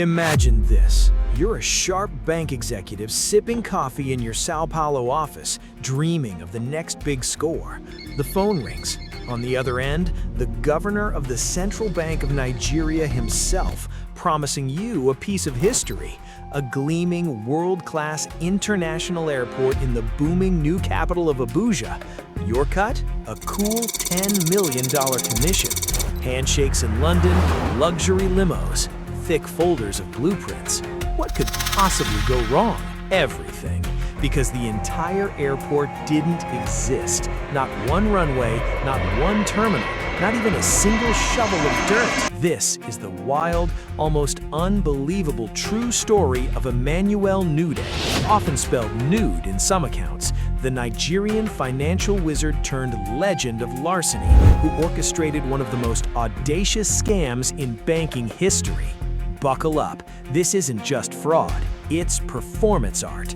Imagine this. You're a sharp bank executive sipping coffee in your Sao Paulo office, dreaming of the next big score. The phone rings. On the other end, the governor of the Central Bank of Nigeria himself, promising you a piece of history, a gleaming world-class international airport in the booming new capital of Abuja. Your cut? A cool $10 million commission. Handshakes in London, luxury limos, thick folders of blueprints. What could possibly go wrong? Everything. Because the entire airport didn't exist. Not one runway, not one terminal, not even a single shovel of dirt. This is the wild, almost unbelievable true story of Emmanuel Nude, often spelled nude in some accounts, the Nigerian financial wizard turned legend of larceny who orchestrated one of the most audacious scams in banking history. Buckle up, this isn't just fraud, it's performance art.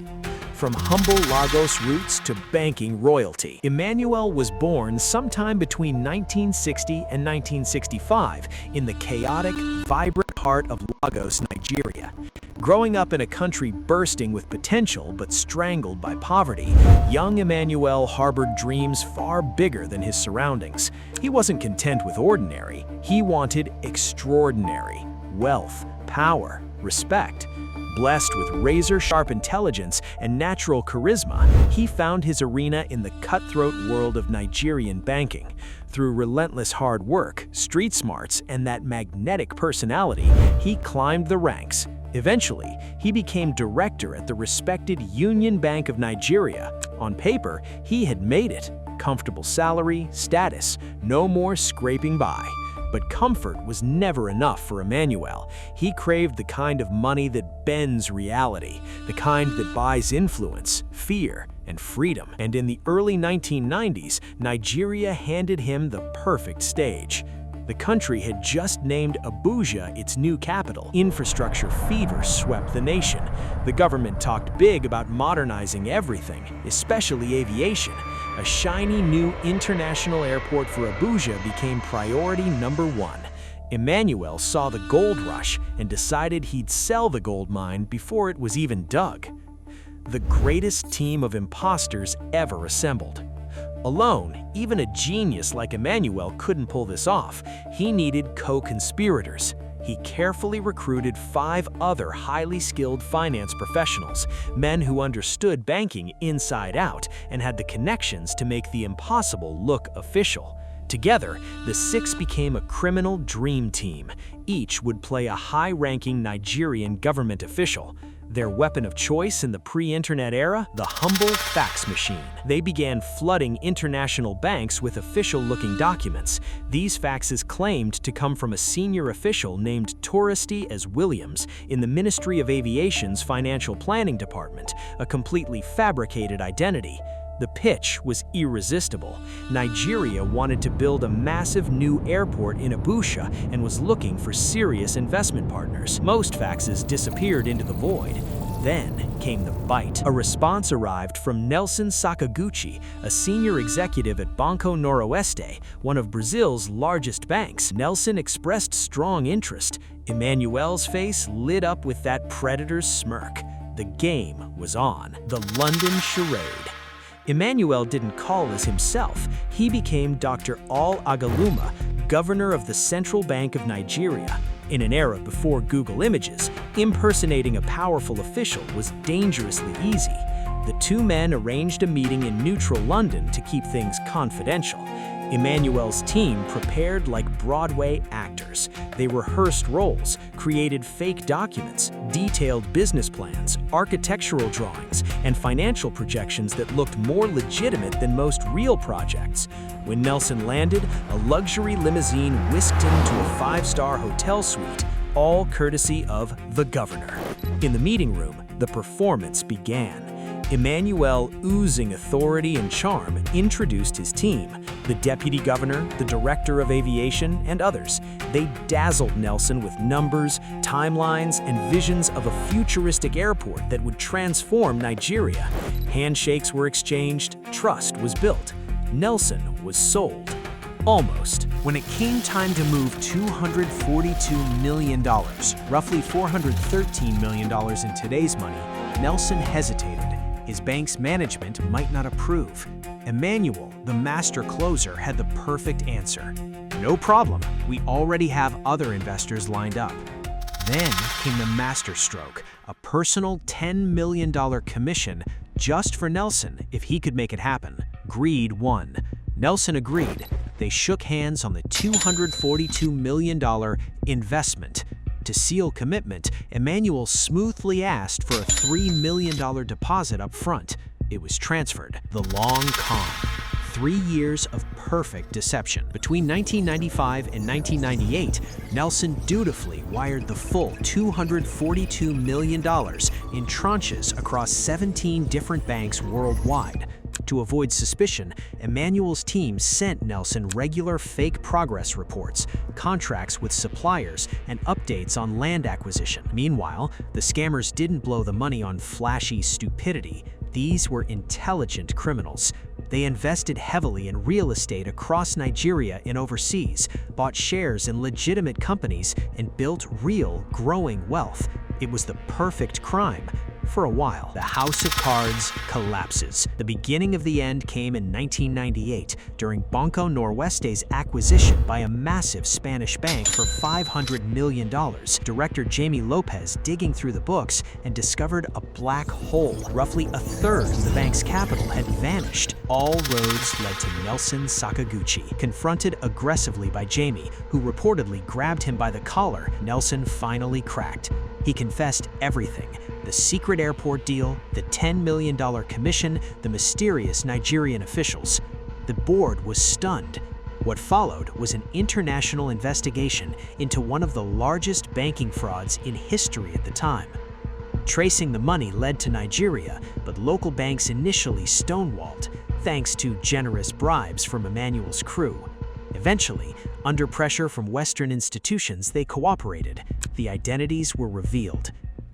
From humble Lagos roots to banking royalty, Emmanuel was born sometime between 1960 and 1965 in the chaotic, vibrant heart of Lagos, Nigeria. Growing up in a country bursting with potential but strangled by poverty, young Emmanuel harbored dreams far bigger than his surroundings. He wasn't content with ordinary, he wanted extraordinary. Wealth, power, respect. Blessed with razor-sharp intelligence and natural charisma, he found his arena in the cutthroat world of Nigerian banking. Through relentless hard work, street smarts, and that magnetic personality, he climbed the ranks. Eventually, he became director at the respected Union Bank of Nigeria. On paper, he had made it. Comfortable salary, status, no more scraping by. But comfort was never enough for Emmanuel. He craved the kind of money that bends reality, the kind that buys influence, fear, and freedom. And in the early 1990s, Nigeria handed him the perfect stage. The country had just named Abuja its new capital. Infrastructure fever swept the nation. The government talked big about modernizing everything, especially aviation. A shiny new international airport for Abuja became priority number one. Emmanuel saw the gold rush and decided he'd sell the gold mine before it was even dug. The greatest team of imposters ever assembled. Alone, even a genius like Emmanuel couldn't pull this off. He needed co-conspirators. He carefully recruited 5 other highly skilled finance professionals, men who understood banking inside out and had the connections to make the impossible look official. Together, the 6 became a criminal dream team. Each would play a high-ranking Nigerian government official. Their weapon of choice in the pre-internet era? The humble fax machine. They began flooding international banks with official-looking documents. These faxes claimed to come from a senior official named Touristy as Williams in the Ministry of Aviation's Financial Planning Department, a completely fabricated identity. The pitch was irresistible. Nigeria wanted to build a massive new airport in Abuja and was looking for serious investment partners. Most faxes disappeared into the void. Then came the bite. A response arrived from Nelson Sakaguchi, a senior executive at Banco Noroeste, one of Brazil's largest banks. Nelson expressed strong interest. Emmanuel's face lit up with that predator's smirk. The game was on. The London charade. Emmanuel didn't call as himself. He became Dr. Al-Agaluma, governor of the Central Bank of Nigeria. In an era before Google Images, impersonating a powerful official was dangerously easy. The 2 men arranged a meeting in neutral London to keep things confidential. Emmanuel's team prepared like Broadway actors. They rehearsed roles, created fake documents, detailed business plans, architectural drawings, and financial projections that looked more legitimate than most real projects. When Nelson landed, a luxury limousine whisked him to a 5-star hotel suite, all courtesy of the governor. In the meeting room, the performance began. Emmanuel, oozing authority and charm, introduced his team, the deputy governor, the director of aviation, and others. They dazzled Nelson with numbers, timelines, and visions of a futuristic airport that would transform Nigeria. Handshakes were exchanged, trust was built. Nelson was sold. Almost. When it came time to move $242 million, roughly $413 million in today's money, Nelson hesitated. His bank's management might not approve. Emmanuel, the master closer, had the perfect answer. No problem, we already have other investors lined up. Then came the masterstroke, a personal $10 million commission just for Nelson if he could make it happen. Greed won. Nelson agreed. They shook hands on the $242 million investment. To seal commitment, Emmanuel smoothly asked for a $3 million deposit up front. It was transferred. The long con. 3 years of perfect deception. Between 1995 and 1998, Nelson dutifully wired the full $242 million in tranches across 17 different banks worldwide. To avoid suspicion, Emmanuel's team sent Nelson regular fake progress reports, contracts with suppliers, and updates on land acquisition. Meanwhile, the scammers didn't blow the money on flashy stupidity. These were intelligent criminals. They invested heavily in real estate across Nigeria and overseas, bought shares in legitimate companies, and built real, growing wealth. It was the perfect crime. For a while, the house of cards collapses. The beginning of the end came in 1998 during Banco Noroeste's acquisition by a massive Spanish bank for $500 million. Director Jamie Lopez digging through the books and discovered a black hole. Roughly a third of the bank's capital had vanished. All roads led to Nelson Sakaguchi. Confronted aggressively by Jamie, who reportedly grabbed him by the collar, Nelson finally cracked. He confessed everything: the secret airport deal, the $10 million commission, the mysterious Nigerian officials. The board was stunned. What followed was an international investigation into one of the largest banking frauds in history at the time. Tracing the money led to Nigeria, but local banks initially stonewalled, thanks to generous bribes from Emmanuel's crew. Eventually, under pressure from Western institutions, they cooperated. The identities were revealed.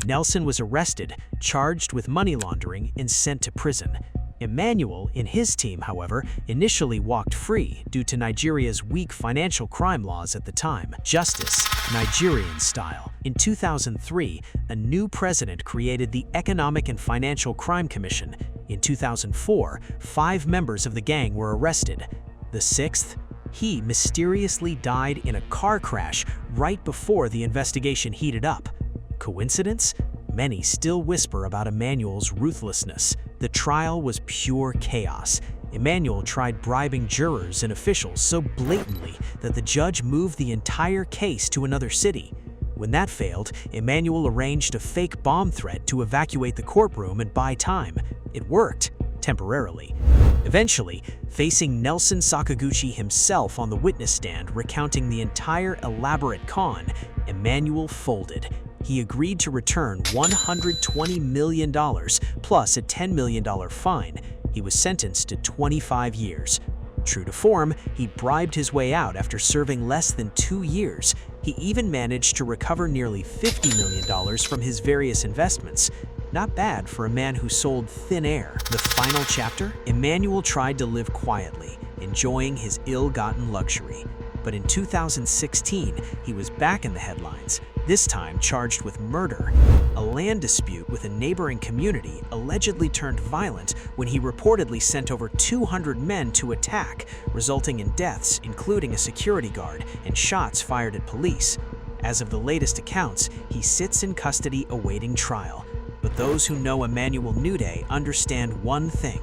Nelson was arrested, charged with money laundering, and sent to prison. Emmanuel and his team, however, initially walked free due to Nigeria's weak financial crime laws at the time. Justice, Nigerian style. In 2003, a new president created the Economic and Financial Crime Commission. In 2004, 5 members of the gang were arrested. The 6th? He mysteriously died in a car crash right before the investigation heated up. Coincidence? Many still whisper about Emmanuel's ruthlessness. The trial was pure chaos. Emmanuel tried bribing jurors and officials so blatantly that the judge moved the entire case to another city. When that failed, Emmanuel arranged a fake bomb threat to evacuate the courtroom and buy time. It worked, temporarily. Eventually, facing Nelson Sakaguchi himself on the witness stand recounting the entire elaborate con, Emmanuel folded. He agreed to return $120 million plus a $10 million fine. He was sentenced to 25 years. True to form, he bribed his way out after serving less than 2 years. He even managed to recover nearly $50 million from his various investments. Not bad for a man who sold thin air. The final chapter? Emmanuel tried to live quietly, enjoying his ill-gotten luxury. But in 2016, he was back in the headlines, this time charged with murder. A land dispute with a neighboring community allegedly turned violent when he reportedly sent over 200 men to attack, resulting in deaths, including a security guard, and shots fired at police. As of the latest accounts, he sits in custody awaiting trial. But those who know Emmanuel Nude understand one thing: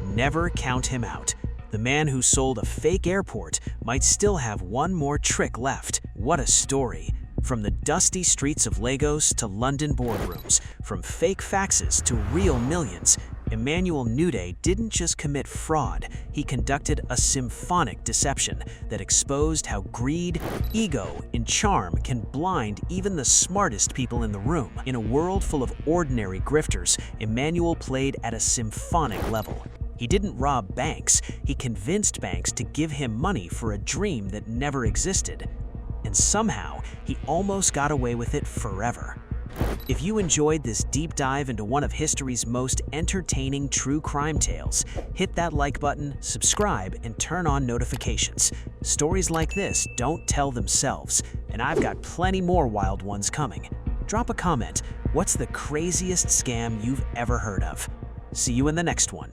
never count him out. The man who sold a fake airport might still have one more trick left. What a story! From the dusty streets of Lagos to London boardrooms, from fake faxes to real millions, Emmanuel Nude didn't just commit fraud, he conducted a symphonic deception that exposed how greed, ego, and charm can blind even the smartest people in the room. In a world full of ordinary grifters, Emmanuel played at a symphonic level. He didn't rob banks, he convinced banks to give him money for a dream that never existed. And somehow, he almost got away with it forever. If you enjoyed this deep dive into one of history's most entertaining true crime tales, hit that like button, subscribe, and turn on notifications. Stories like this don't tell themselves, and I've got plenty more wild ones coming. Drop a comment. What's the craziest scam you've ever heard of? See you in the next one.